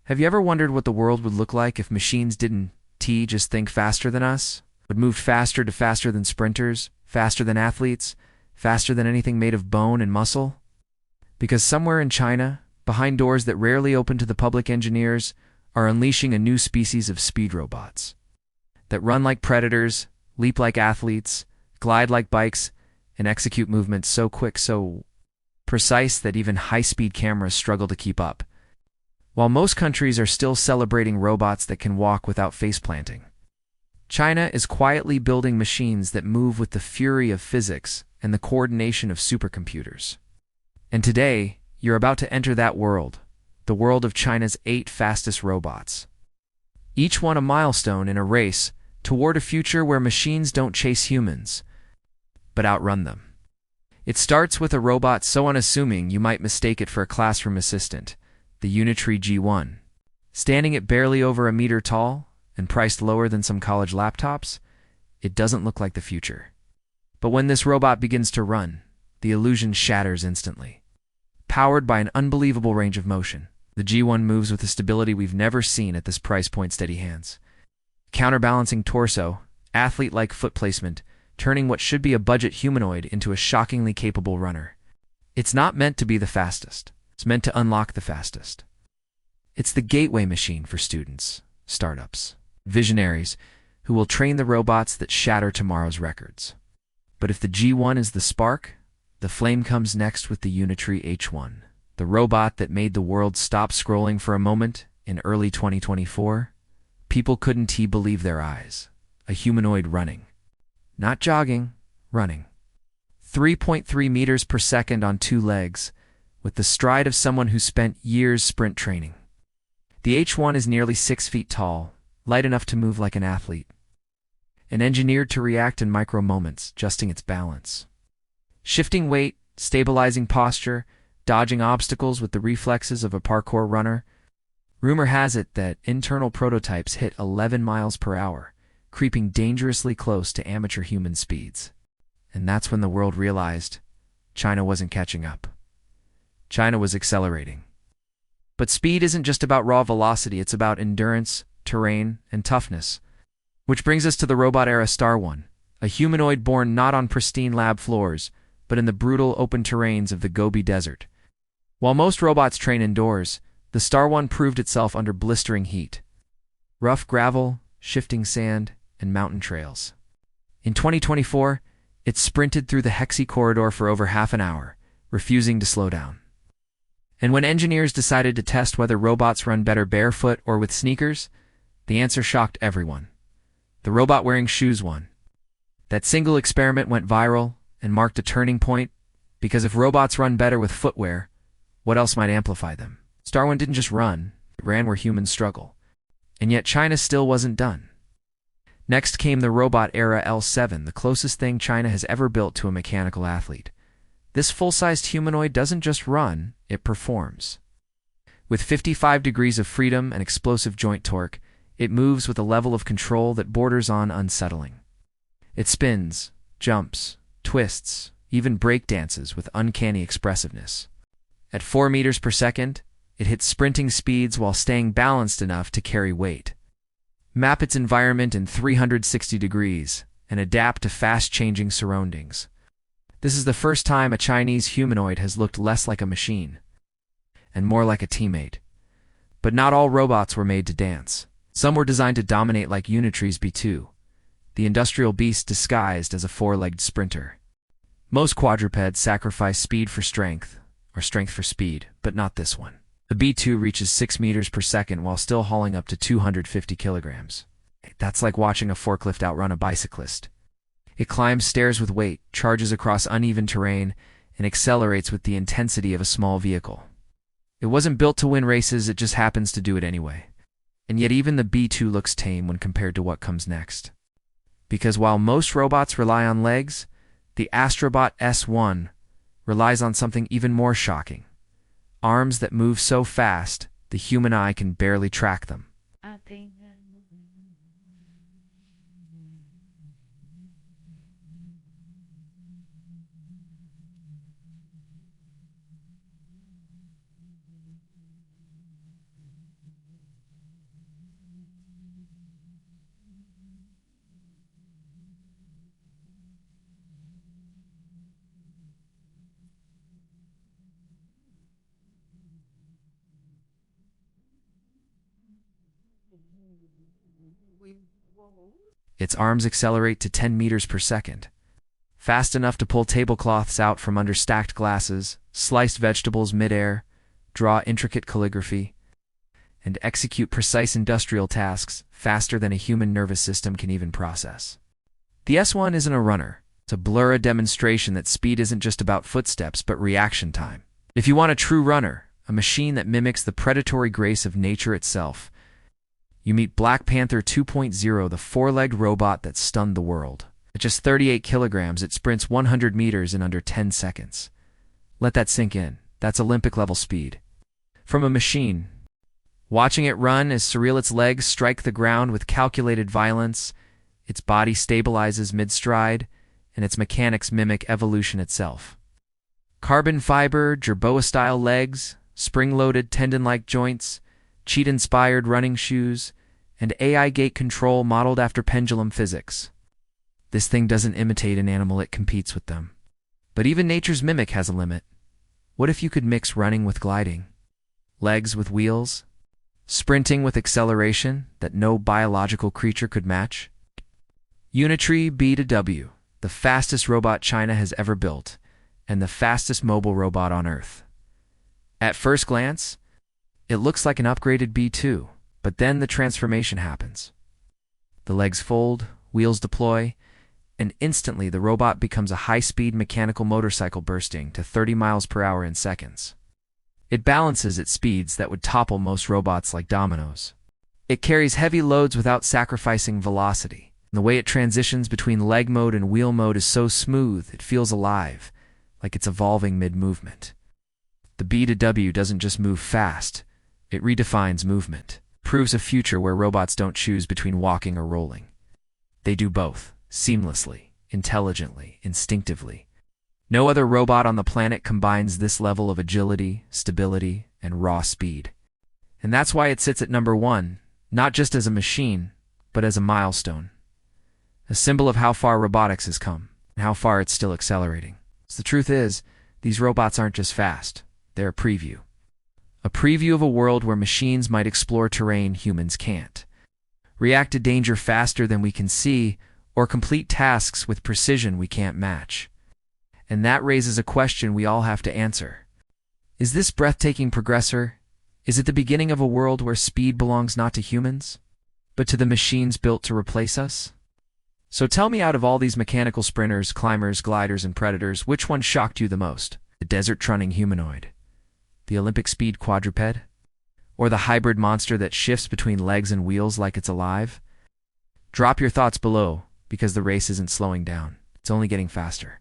Have you ever wondered what the world would look like if machines didn't just think faster than us? Would move faster to faster than sprinters, faster than athletes, faster than anything made of bone and muscle? Because somewhere in China, behind doors that rarely open to the public, engineers are unleashing a new species of speed robots that run like predators, leap like athletes, glide like bikes, and execute movements so quick, so precise that even high-speed cameras struggle to keep up. While most countries are still celebrating robots that can walk without face planting, China is quietly building machines that move with the fury of physics and the coordination of supercomputers. And today, you're about to enter that world, the world of China's 8 fastest robots. Each one a milestone in a race toward a future where machines don't chase humans, but outrun them. It starts with a robot so unassuming you might mistake it for a classroom assistant, the Unitree G1. Standing at barely over a meter tall and priced lower than some college laptops, it doesn't look like the future. But when this robot begins to run, the illusion shatters instantly. Powered by an unbelievable range of motion, the G1 moves with a stability we've never seen at this price point. Steady hands, counterbalancing torso, athlete-like foot placement, turning what should be a budget humanoid into a shockingly capable runner. It's not meant to be the fastest. It's meant to unlock the fastest. It's the gateway machine for students, startups, visionaries who will train the robots that shatter tomorrow's records. But if the G1 is the spark, the flame comes next with the Unitree H1, the robot that made the world stop scrolling for a moment in early 2024. People couldn't believe their eyes. A humanoid running. Not jogging, running. 3.3 meters per second on 2 legs, with the stride of someone who spent years sprint training. The H1 is nearly 6 feet tall, light enough to move like an athlete, and engineered to react in micro moments, adjusting its balance. Shifting weight, stabilizing posture, dodging obstacles with the reflexes of a parkour runner. Rumor has it that internal prototypes hit 11 miles per hour, creeping dangerously close to amateur human speeds. And that's when the world realized China wasn't catching up. China was accelerating. But speed isn't just about raw velocity, it's about endurance, terrain, and toughness. Which brings us to the robot era Star One, a humanoid born not on pristine lab floors, but in the brutal open terrains of the Gobi Desert. While most robots train indoors, the Star One proved itself under blistering heat. Rough gravel, shifting sand, and mountain trails. In 2024, it sprinted through the Hexi corridor for over half an hour, refusing to slow down. And when engineers decided to test whether robots run better barefoot or with sneakers, the answer shocked everyone. The robot wearing shoes won. That single experiment went viral and marked a turning point, because if robots run better with footwear, what else might amplify them? Star One didn't just run, it ran where humans struggle. And yet China still wasn't done. Next came the robot era L7, the closest thing China has ever built to a mechanical athlete. This full-sized humanoid doesn't just run, it performs. With 55 degrees of freedom and explosive joint torque, it moves with a level of control that borders on unsettling. It spins, jumps, twists, even breakdances with uncanny expressiveness. At 4 meters per second, it hits sprinting speeds while staying balanced enough to carry weight. Map its environment in 360 degrees and adapt to fast-changing surroundings. This is the first time a Chinese humanoid has looked less like a machine and more like a teammate. But not all robots were made to dance. Some were designed to dominate, like Unitree's B2, the industrial beast disguised as a 4-legged sprinter. Most quadrupeds sacrifice speed for strength, or strength for speed, but not this one. The B2 reaches 6 meters per second while still hauling up to 250 kilograms. That's like watching a forklift outrun a bicyclist. It climbs stairs with weight, charges across uneven terrain, and accelerates with the intensity of a small vehicle. It wasn't built to win races, it just happens to do it anyway. And yet even the B2 looks tame when compared to what comes next. Because while most robots rely on legs, the Astrobot S1 relies on something even more shocking. Arms that move so fast, the human eye can barely track them. Its arms accelerate to 10 meters per second, fast enough to pull tablecloths out from under stacked glasses, slice vegetables midair, draw intricate calligraphy, and execute precise industrial tasks faster than a human nervous system can even process. The S1 isn't a runner. It's a blurred demonstration that speed isn't just about footsteps, but reaction time. If you want a true runner, a machine that mimics the predatory grace of nature itself, you meet Black Panther 2.0, the four-legged robot that stunned the world. At just 38 kilograms, it sprints 100 meters in under 10 seconds. Let that sink in. That's Olympic-level speed. From a machine. Watching it run is surreal. Its legs strike the ground with calculated violence, its body stabilizes mid-stride, and its mechanics mimic evolution itself. Carbon fiber, jerboa-style legs, spring-loaded tendon-like joints, cheat-inspired running shoes, and AI gait control modeled after pendulum physics. This thing doesn't imitate an animal, it competes with them. But even nature's mimic has a limit. What if you could mix running with gliding? Legs with wheels? Sprinting with acceleration that no biological creature could match? Unitree B2W, the fastest robot China has ever built, and the fastest mobile robot on Earth. At first glance, it looks like an upgraded B2, but then the transformation happens. The legs fold, wheels deploy, and instantly the robot becomes a high-speed mechanical motorcycle bursting to 30 miles per hour in seconds. It balances at speeds that would topple most robots like dominoes. It carries heavy loads without sacrificing velocity. And the way it transitions between leg mode and wheel mode is so smooth, it feels alive, like it's evolving mid-movement. The B2W doesn't just move fast, it redefines movement. Proves a future where robots don't choose between walking or rolling. They do both, seamlessly, intelligently, instinctively. No other robot on the planet combines this level of agility, stability, and raw speed. And that's why it sits at number 1, not just as a machine, but as a milestone. A symbol of how far robotics has come, and how far it's still accelerating. So the truth is, these robots aren't just fast, they're a preview. A preview of a world where machines might explore terrain humans can't, react to danger faster than we can see, or complete tasks with precision we can't match. And that raises a question we all have to answer. Is this breathtaking progressor? Is it the beginning of a world where speed belongs not to humans, but to the machines built to replace us? So tell me, out of all these mechanical sprinters, climbers, gliders, and predators, which one shocked you the most? The desert-trunning humanoid? The Olympic speed quadruped? Or the hybrid monster that shifts between legs and wheels like it's alive? Drop your thoughts below, because the race isn't slowing down. It's only getting faster.